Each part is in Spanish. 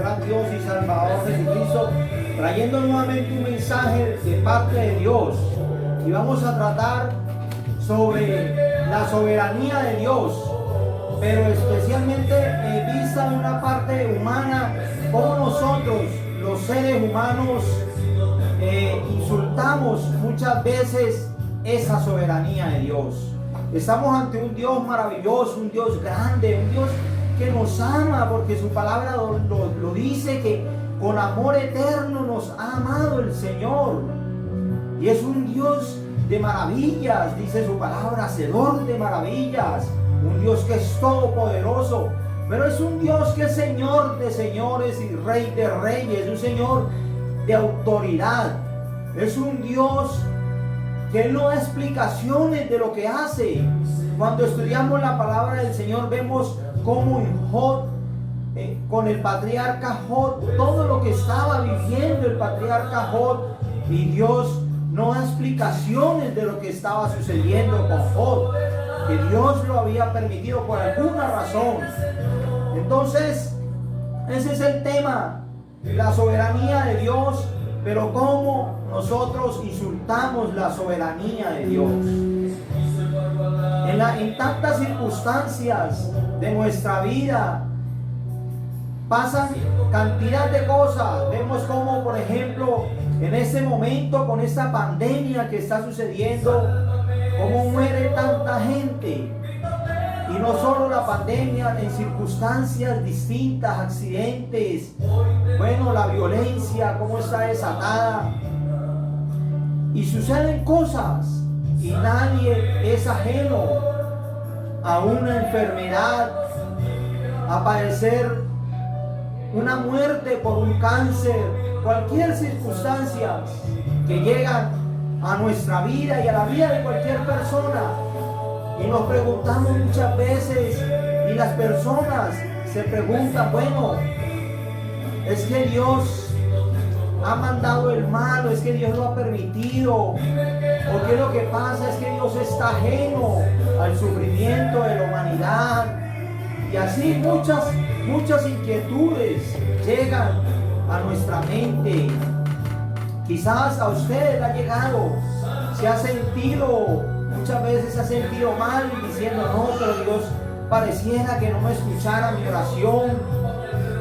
gran Dios y Salvador Jesucristo, trayendo nuevamente un mensaje de parte de Dios. Y vamos a tratar sobre la soberanía de Dios, pero especialmente vista en una parte humana, como nosotros, los seres humanos, insultamos muchas veces esa soberanía de Dios. Estamos ante un Dios maravilloso, un Dios grande, un Dios que nos ama, porque su palabra lo dice, que con amor eterno nos ha amado el Señor. Y es un Dios de maravillas, dice su palabra, hacedor de maravillas, un Dios que es todopoderoso, pero es un Dios que es Señor de señores y Rey de reyes, un Señor de autoridad. Es un Dios que Él no da explicaciones de lo que hace. Cuando estudiamos la palabra del Señor, vemos cómo en Job, con el patriarca Job, todo lo que estaba viviendo el patriarca Job, y Dios no da explicaciones de lo que estaba sucediendo con Job, que Dios lo había permitido por alguna razón. Entonces, ese es el tema, la soberanía de Dios, pero cómo nosotros insultamos la soberanía de Dios. En tantas circunstancias de nuestra vida pasan cantidad de cosas. Vemos como, por ejemplo, en este momento con esta pandemia que está sucediendo, cómo muere tanta gente. Y no solo la pandemia, en circunstancias distintas, accidentes, bueno, la violencia, cómo está desatada. Y suceden cosas y nadie es ajeno a una enfermedad, a padecer una muerte por un cáncer, cualquier circunstancia que llega a nuestra vida y a la vida de cualquier persona. Y nos preguntamos muchas veces, y las personas se preguntan, bueno, es que Dios ha mandado el mal, o es que Dios lo ha permitido, o qué es lo que pasa, es que Dios está ajeno al sufrimiento de la humanidad. Y así muchas inquietudes llegan a nuestra mente. Quizás a usted le ha llegado, se ha sentido, muchas veces se ha sentido mal, diciendo, no, pero Dios pareciera que no me escuchara mi oración,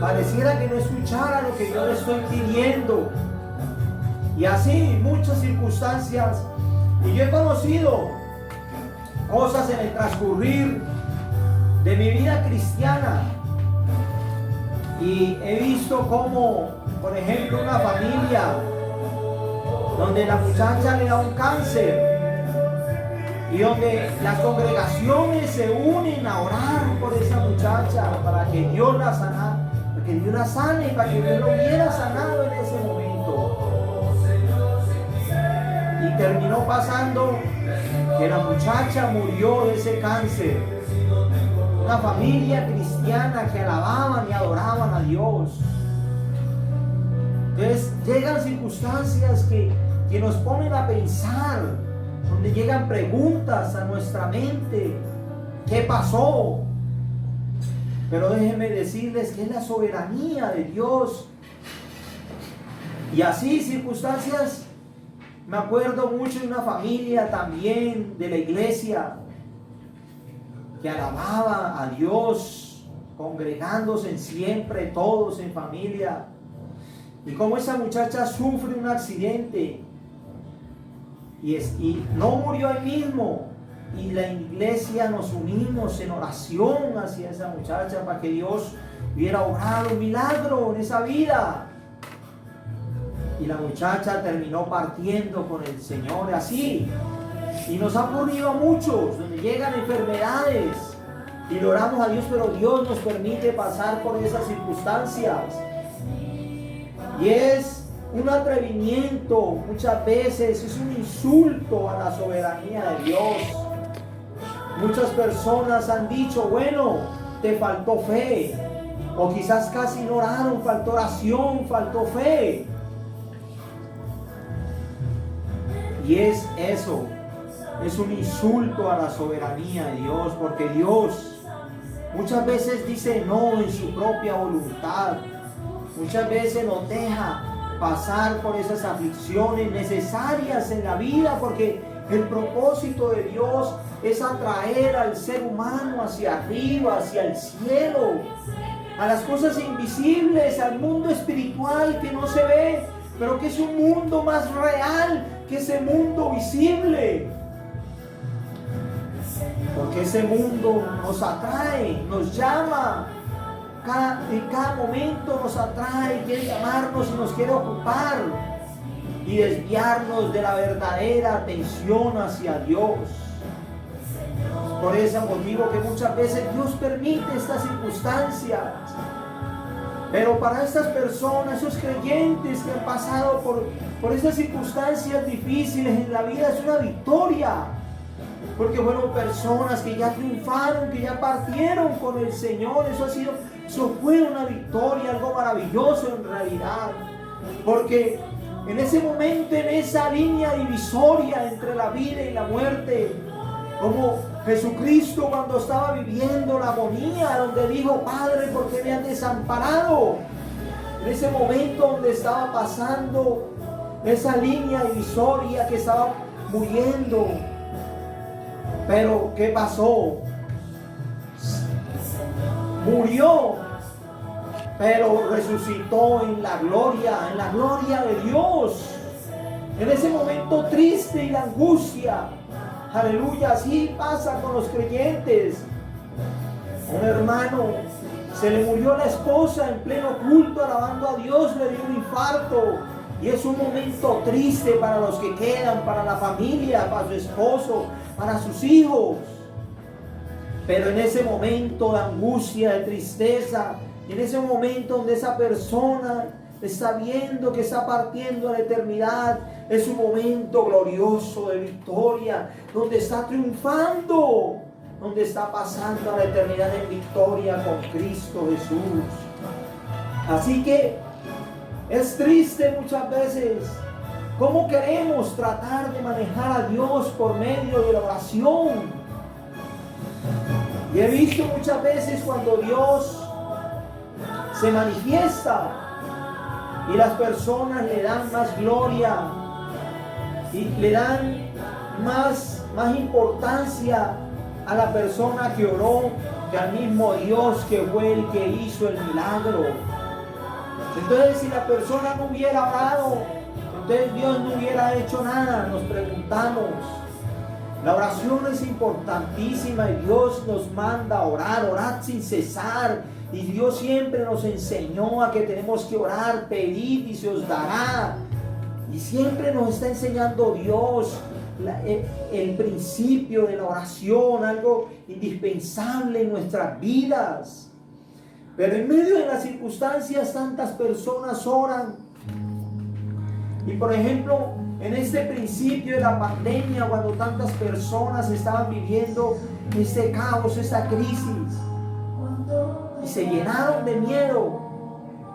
pareciera que no escuchara lo que yo le estoy pidiendo. Y así muchas circunstancias. Y yo he conocido cosas en el transcurrir de mi vida cristiana, y he visto como, por ejemplo, una familia donde la muchacha le da un cáncer y donde las congregaciones se unen a orar por esa muchacha para que Dios la sana, para que Dios la sane, para que Dios lo hubiera sanado en ese momento. Y terminó pasando que la muchacha murió de ese cáncer. Una familia cristiana que alababan y adoraban a Dios. Entonces llegan circunstancias que nos ponen a pensar, donde llegan preguntas a nuestra mente. ¿Qué pasó? Pero déjenme decirles que es la soberanía de Dios. Y así circunstancias, me acuerdo mucho de una familia también de la iglesia que alababa a Dios, congregándose siempre, todos en familia. Y como esa muchacha sufre un accidente y no murió ahí mismo, y la iglesia nos unimos en oración hacia esa muchacha para que Dios hubiera obrado un milagro en esa vida. Y la muchacha terminó partiendo con el Señor así. Y nos ha ocurrido a muchos, donde llegan enfermedades y le oramos a Dios, pero Dios nos permite pasar por esas circunstancias. Y es un atrevimiento, muchas veces es un insulto a la soberanía de Dios. Muchas personas han dicho, bueno, te faltó fe, o quizás casi no oraron, faltó oración, faltó fe. Y es eso. Es un insulto a la soberanía de Dios, porque Dios muchas veces dice no en su propia voluntad. muchas veces nos deja pasar por esas aflicciones necesarias en la vida, porque el propósito de Dios es atraer al ser humano hacia arriba, hacia el cielo, a las cosas invisibles, al mundo espiritual que no se ve, pero que es un mundo más real que ese mundo visible. Porque ese mundo nos atrae, nos llama, en cada momento nos atrae, quiere llamarnos y nos quiere ocupar y desviarnos de la verdadera atención hacia Dios. Por ese motivo que muchas veces Dios permite estas circunstancias. Pero para estas personas, esos creyentes que han pasado por estas circunstancias difíciles en la vida, es una victoria. Porque fueron personas que ya triunfaron, que ya partieron con el Señor. Eso fue una victoria, algo maravilloso en realidad. Porque en ese momento, en esa línea divisoria entre la vida y la muerte, como Jesucristo cuando estaba viviendo la agonía, donde dijo: Padre, ¿por qué me has desamparado? En ese momento donde estaba pasando esa línea divisoria, que estaba muriendo. Pero ¿qué pasó? Murió, pero resucitó en la gloria de Dios. En ese momento triste y la angustia, aleluya, así pasa con los creyentes. Un hermano, se le murió la esposa en pleno culto alabando a Dios, le dio un infarto. Y es un momento triste para los que quedan, para la familia, para su esposo, para sus hijos. Pero en ese momento de angustia, de tristeza, en ese momento donde esa persona está viendo que está partiendo a la eternidad, es un momento glorioso de victoria, donde está triunfando, donde está pasando a la eternidad en victoria con Cristo Jesús. Así que es triste muchas veces cómo queremos tratar de manejar a Dios por medio de la oración. Y he visto muchas veces cuando Dios se manifiesta y las personas le dan más gloria y le dan más importancia a la persona que oró que al mismo Dios que fue el que hizo el milagro. Entonces, si la persona no hubiera orado, entonces Dios no hubiera hecho nada. Nos preguntamos. La oración es importantísima y Dios nos manda a orar, orad sin cesar. Y Dios siempre nos enseñó a que tenemos que orar, pedid y se os dará. Y siempre nos está enseñando Dios el principio de la oración, algo indispensable en nuestras vidas. Pero en medio de las circunstancias tantas personas oran. Y por ejemplo, en este principio de la pandemia, cuando tantas personas estaban viviendo este caos, esta crisis, y se llenaron de miedo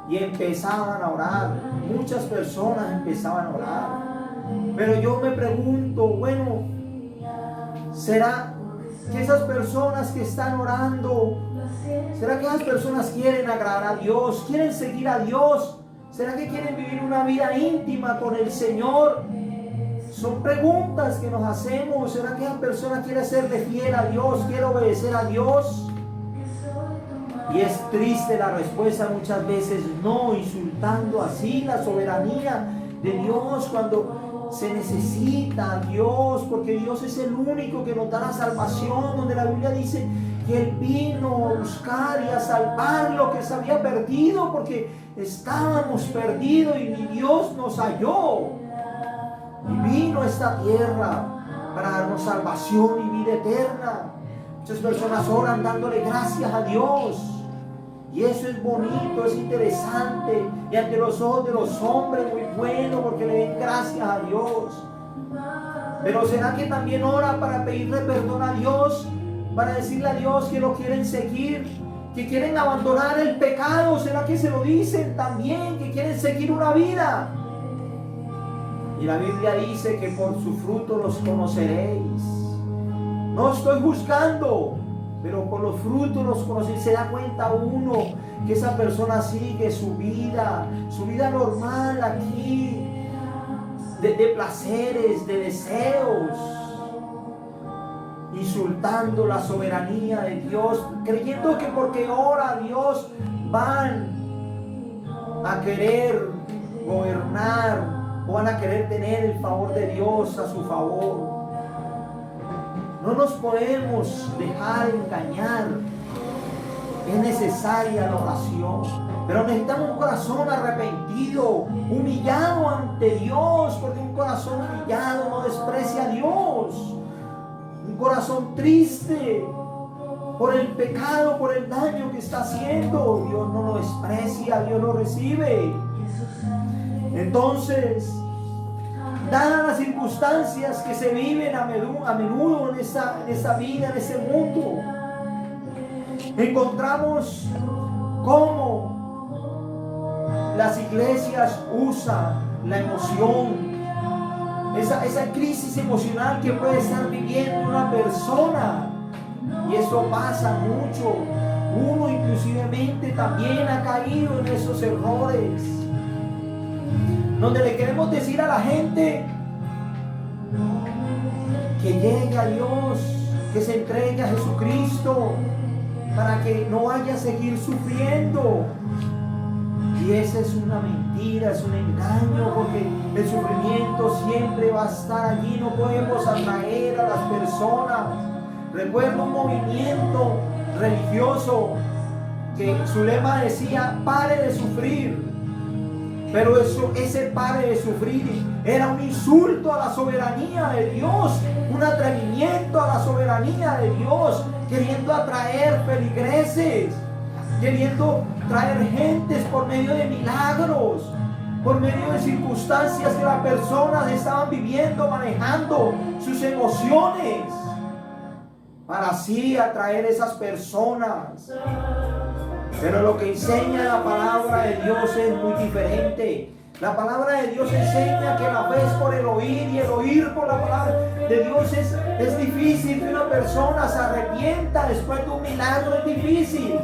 y empezaban a orar. Muchas personas empezaban a orar. Pero yo me pregunto, bueno, ¿será que esas personas que están orando, será que esas personas quieren agradar a Dios, quieren seguir a Dios? ¿Será que quieren vivir una vida íntima con el Señor? Son preguntas que nos hacemos. ¿Será que esa persona quiere serle fiel a Dios, quiere obedecer a Dios? Y es triste la respuesta muchas veces, no, insultando así la soberanía de Dios cuando se necesita a Dios, porque Dios es el único que nos da la salvación, donde la Biblia dice que Él vino a buscar y a salvar lo que se había perdido, porque estábamos perdidos y Dios nos halló y vino a esta tierra para darnos salvación y vida eterna. Muchas personas oran dándole gracias a Dios. Y eso es bonito, es interesante. Y ante los ojos de los hombres muy bueno, porque le den gracias a Dios. Pero ¿será que también ora para pedirle perdón a Dios? Para decirle a Dios que lo quieren seguir, que quieren abandonar el pecado. ¿Será que se lo dicen también? Que quieren seguir una vida. Y la Biblia dice que por su fruto los conoceréis. No estoy juzgando, pero por los frutos los conocéis. Se da cuenta uno que esa persona sigue su vida normal aquí, de placeres, de deseos, insultando la soberanía de Dios, creyendo que porque ora a Dios van a querer gobernar o van a querer tener el favor de Dios a su favor. No nos podemos dejar engañar. Es necesaria la oración, pero necesitamos un corazón arrepentido, humillado ante Dios, porque un corazón humillado no desprecia a Dios. Un corazón triste por el pecado, por el daño que está haciendo, Dios no lo desprecia, Dios lo recibe. Entonces, dadas las circunstancias que se viven a menudo en esa vida, en ese mundo, encontramos cómo las iglesias usan la emoción, esa crisis emocional que puede estar viviendo una persona, y eso pasa mucho. Uno inclusivemente también ha caído en esos errores, donde le queremos decir a la gente que llegue a Dios, que se entregue a Jesucristo para que no vaya a seguir sufriendo. Y esa es una mentira, es un engaño, porque el sufrimiento siempre va a estar allí. No podemos atraer a las personas. Recuerdo un movimiento religioso que su lema decía: pare de sufrir. Pero ese pare de sufrir era un insulto a la soberanía de Dios, un atrevimiento a la soberanía de Dios, queriendo atraer feligreses, queriendo traer gentes por medio de milagros, por medio de circunstancias que las personas estaban viviendo, manejando sus emociones, para así atraer esas personas. Pero lo que enseña la palabra de Dios es muy diferente. La palabra de Dios enseña que la fe es por el oír, y el oír por la palabra de Dios es difícil. Que una persona se arrepienta después de un milagro es difícil.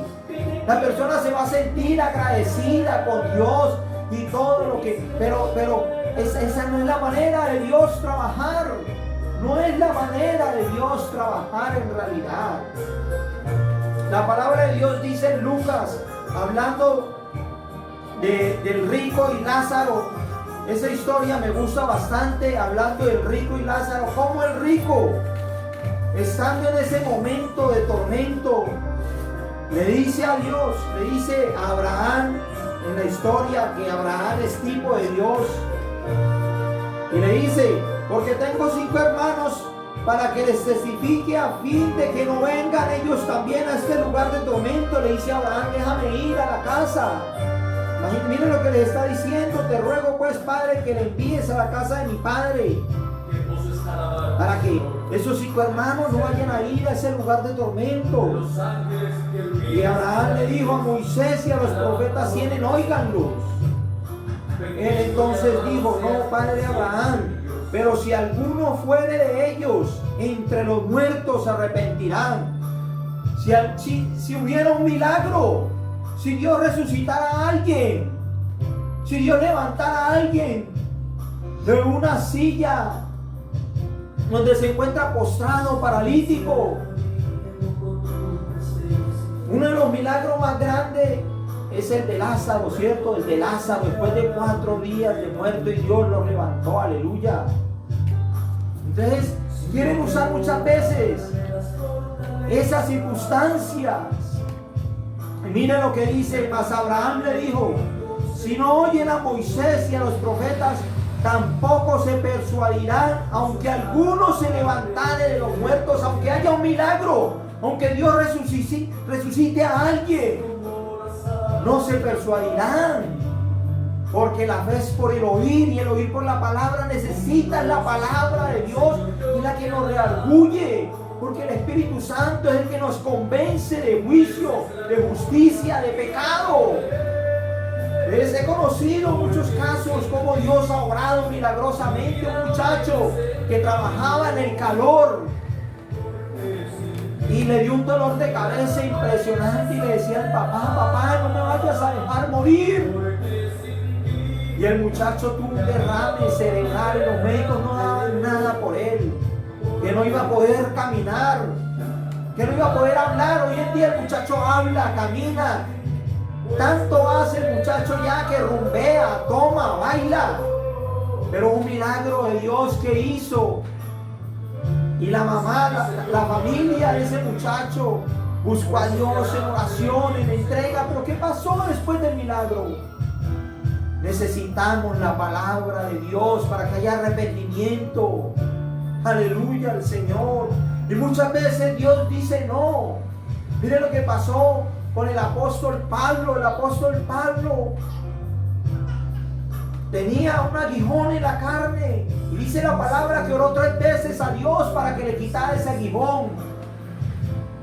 La persona se va a sentir agradecida con Dios y todo lo que... Pero esa no es la manera de Dios trabajar. No es la manera de Dios trabajar en realidad. La palabra de Dios dice en Lucas, hablando del rico y Lázaro. Esa historia me gusta bastante, hablando del rico y Lázaro. Como el rico, estando en ese momento de tormento, le dice a Dios, le dice a Abraham, en la historia, que Abraham es tipo de Dios, y le dice: porque tengo 5 hermanos, para que les testifique, a fin de que no vengan ellos también a este lugar de tormento. Le dice a Abraham: déjame ir a la casa. Miren lo que le está diciendo: te ruego pues, Padre, que le envíes a la casa de mi padre, para que esos 5 hermanos no vayan a ir a ese lugar de tormento. Y Abraham le dijo a Moisés y a los profetas: tienen, óiganlos. Él entonces dijo: no, Padre Abraham, pero si alguno fuere de ellos, entre los muertos se arrepentirán. Si hubiera un milagro, si Dios resucitara a alguien, si Dios levantara a alguien de una silla donde se encuentra postrado, paralítico. Uno de los milagros más grandes es el de Lázaro, ¿cierto? El de Lázaro, después de 4 días de muerto, y Dios lo levantó, aleluya. Entonces, quieren usar muchas veces esas circunstancias. Y miren lo que dice: mas Abraham le dijo: si no oyen a Moisés y a los profetas, tampoco se persuadirán, aunque alguno se levantare de los muertos, aunque haya un milagro, aunque Dios resucite a alguien, no se persuadirán. Porque la fe es por el oír, y el oír por la palabra. Necesitan la palabra de Dios, y la que nos redarguye, porque el Espíritu Santo es el que nos convence de juicio, de justicia, de pecado. He conocido muchos casos como Dios ha obrado milagrosamente. Un muchacho que trabajaba en el calor Y le dio un dolor de cabeza impresionante y le decía al papá, papá, no me vayas a dejar morir. Y el muchacho tuvo un derrame cerebral y los médicos no daban nada por él, que no iba a poder caminar, que no iba a poder hablar. Hoy en día el muchacho habla, camina. Tanto hace el muchacho ya que rumbea, toma, baila. Pero un milagro de Dios que hizo. Y la mamá, la familia de ese muchacho buscó a Dios en oración, en entrega. Pero ¿qué pasó después del milagro? Necesitamos la palabra de Dios para que haya arrepentimiento. Aleluya al Señor. Y muchas veces Dios dice no. Mire lo que pasó con el apóstol Pablo. El apóstol Pablo tenía un aguijón en la carne. Y dice la palabra que oró 3 veces a Dios para que le quitara ese aguijón.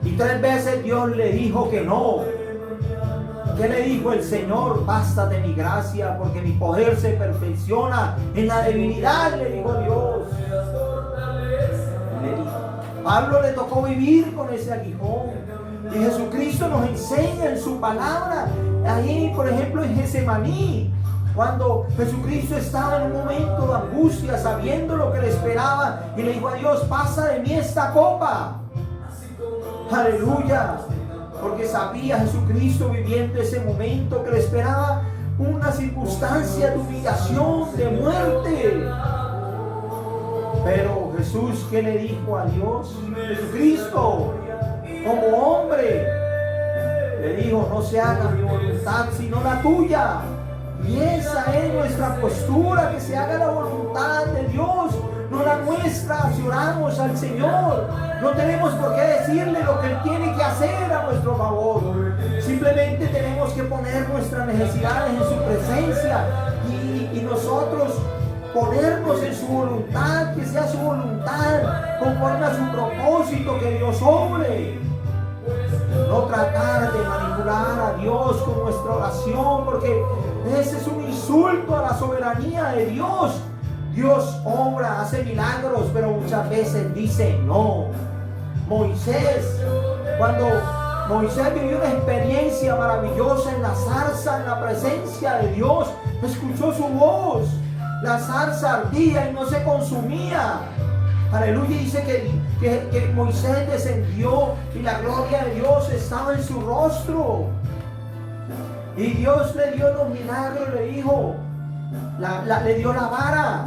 Y 3 veces Dios le dijo que no. ¿Qué le dijo el Señor? Basta de mi gracia, porque mi poder se perfecciona en la debilidad, le dijo Dios. Pablo le tocó vivir con ese aguijón. Y Jesucristo nos enseña en su palabra. Ahí, por ejemplo, en Getsemaní, cuando Jesucristo estaba en un momento de angustia, sabiendo lo que le esperaba, y le dijo a Dios, pasa de mí esta copa. Aleluya. Porque sabía Jesucristo viviendo ese momento que le esperaba una circunstancia de humillación, de muerte. Pero Jesús, ¿qué le dijo a Dios? Jesucristo, como hombre, le dijo, no se haga mi voluntad sino la tuya. Y esa es nuestra postura, que se haga la voluntad de Dios, no la nuestra. Si oramos al Señor, no tenemos por qué decirle lo que Él tiene que hacer a nuestro favor. Simplemente tenemos que poner nuestras necesidades en su presencia y nosotros ponernos en su voluntad, que sea su voluntad conforme a su propósito, que Dios obre. No tratar de manipular a Dios con nuestra oración, porque ese es un insulto a la soberanía de Dios. Dios obra, hace milagros, pero muchas veces dice no. Moisés, cuando Moisés vivió una experiencia maravillosa en la zarza, en la presencia de Dios, escuchó su voz. La zarza ardía y no se consumía. Aleluya. Dice que Moisés descendió y la gloria de Dios estaba en su rostro. Y Dios le dio los milagros, le dijo, le dio la vara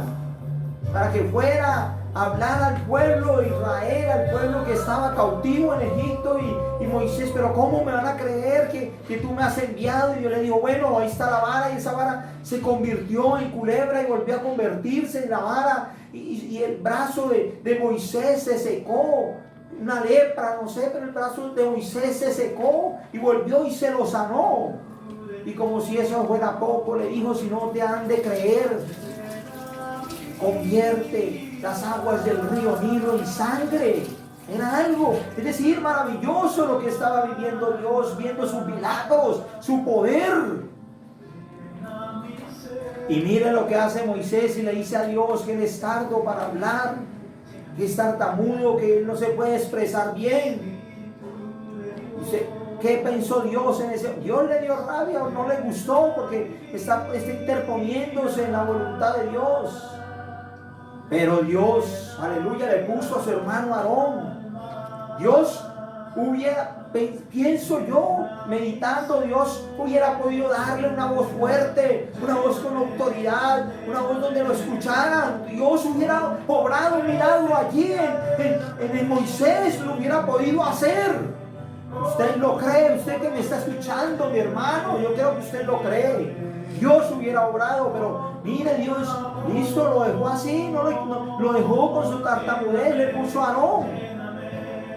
para que fuera a hablar al pueblo de Israel, al pueblo que estaba cautivo en Egipto. Y Moisés, pero ¿cómo me van a creer que tú me has enviado? Y yo le digo, bueno, ahí está la vara. Y esa vara se convirtió en culebra y volvió a convertirse en la vara. Y el brazo de Moisés se secó. Una lepra, no sé, pero el brazo de Moisés se secó y volvió y se lo sanó. Y como si eso fuera poco, le dijo, si no te han de creer, convierte las aguas del río Nilo en sangre. Era algo, es decir, maravilloso lo que estaba viviendo Dios, viendo sus milagros, su poder. Y mire lo que hace Moisés y le dice a Dios que él es tardo para hablar, que es tartamudo, que él no se puede expresar bien. Dice, ¿qué pensó Dios en ese? Dios le dio rabia o no le gustó porque está interponiéndose en la voluntad de Dios. Pero Dios, aleluya, le puso a su hermano Aarón. Dios hubiera, pienso yo, meditando, Dios hubiera podido darle una voz fuerte, una voz con autoridad, una voz donde lo escucharan. Dios hubiera obrado un milagro allí en Moisés, lo hubiera podido hacer. Usted lo cree, usted que me está escuchando, mi hermano, yo creo que usted lo cree. Dios hubiera obrado, pero mire, Dios, listo, lo dejó así, no lo dejó con su tartamudez, le puso a Aarón.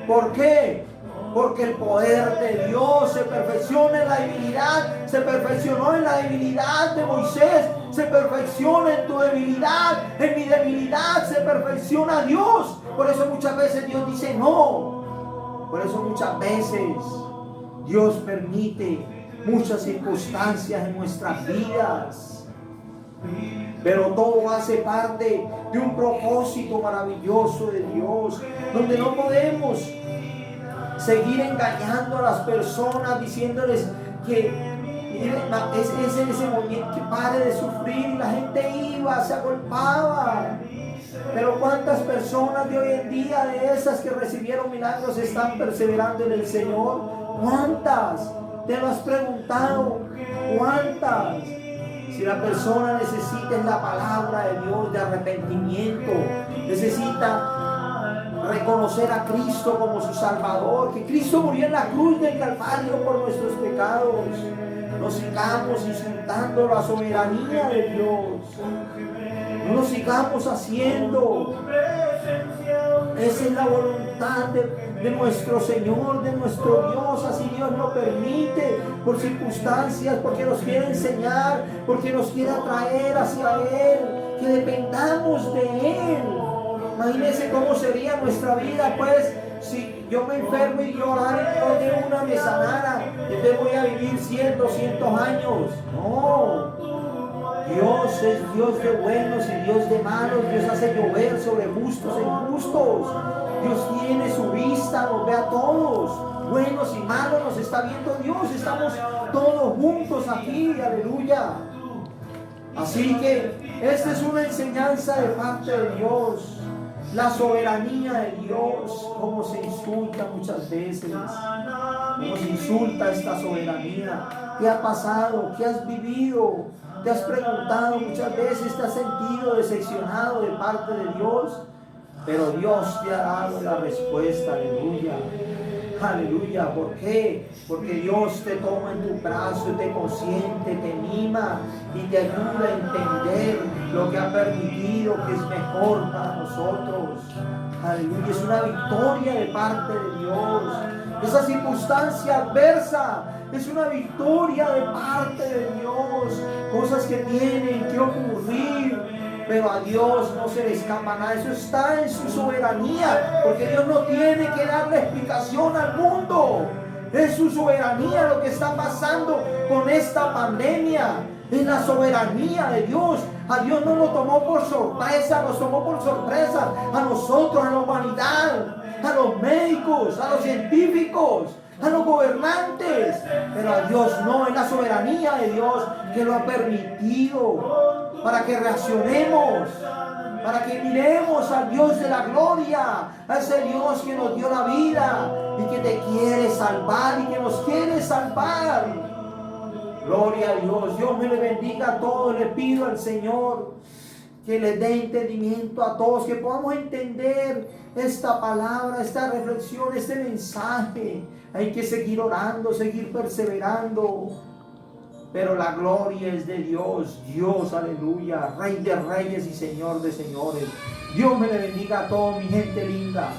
¿Por qué? Porque el poder de Dios se perfecciona en la debilidad, se perfeccionó en la debilidad de Moisés, se perfecciona en tu debilidad, en mi debilidad se perfecciona Dios. Por eso muchas veces Dios dice no. Por eso muchas veces Dios permite muchas circunstancias en nuestras vidas. Pero todo hace parte de un propósito maravilloso de Dios, donde no podemos seguir engañando a las personas, diciéndoles que es en ese momento que pare de sufrir, y la gente iba, se agolpaba. Pero cuántas personas de hoy en día, de esas que recibieron milagros, están perseverando en el Señor. ¿Cuántas? ¿Te lo has preguntado? ¿Cuántas? Si la persona necesita la palabra de Dios de arrepentimiento, necesita reconocer a Cristo como su Salvador, que Cristo murió en la cruz del Calvario por nuestros pecados. No sigamos insultando la soberanía de Dios. No lo sigamos haciendo. Esa es la voluntad de nuestro Señor, de nuestro Dios. Así Dios lo permite, por circunstancias, porque nos quiere enseñar, porque nos quiere atraer hacia Él, que dependamos de Él. Imagínense cómo sería nuestra vida, pues, si yo me enfermo y llorar y Dios de una me sanara. Entonces voy a vivir 100, 200 años. No. Dios es Dios de buenos y Dios de malos. Dios hace llover sobre justos e injustos. Dios tiene su vista, nos ve a todos, buenos y malos, nos está viendo Dios. Estamos todos juntos aquí, aleluya. Así que esta es una enseñanza de parte de Dios. La soberanía de Dios, cómo se insulta muchas veces, cómo se insulta esta soberanía. ¿Qué ha pasado? ¿Qué has vivido? ¿Te has preguntado muchas veces? ¿Te has sentido decepcionado de parte de Dios? Pero Dios te ha dado la respuesta, aleluya. Aleluya. ¿Por qué? Porque Dios te toma en tu brazo, te consiente, te mima y te ayuda a entender lo que ha permitido, que es mejor para nosotros. Aleluya. Es una victoria de parte de Dios. Esa circunstancia adversa es una victoria de parte de Dios. Cosas que tienen que ocurrir, pero a Dios no se le escapa nada. Eso está en su soberanía, porque Dios no tiene que darle explicación al mundo. Es su soberanía lo que está pasando con esta pandemia. Es la soberanía de Dios. A Dios no lo tomó por sorpresa, nos tomó por sorpresa a nosotros, a la humanidad, a los médicos, a los científicos, a los gobernantes. Pero a Dios no, es la soberanía de Dios que lo ha permitido, para que reaccionemos, para que miremos al Dios de la gloria, a ese Dios que nos dio la vida y que te quiere salvar y que nos quiere salvar. Gloria a Dios. Dios me le bendiga a todos. Le pido al Señor que les dé entendimiento a todos, que podamos entender esta palabra, esta reflexión, este mensaje. Hay que seguir orando, seguir perseverando. Pero la gloria es de Dios. Dios, aleluya, Rey de reyes y Señor de señores. Dios me le bendiga a todos, mi gente linda.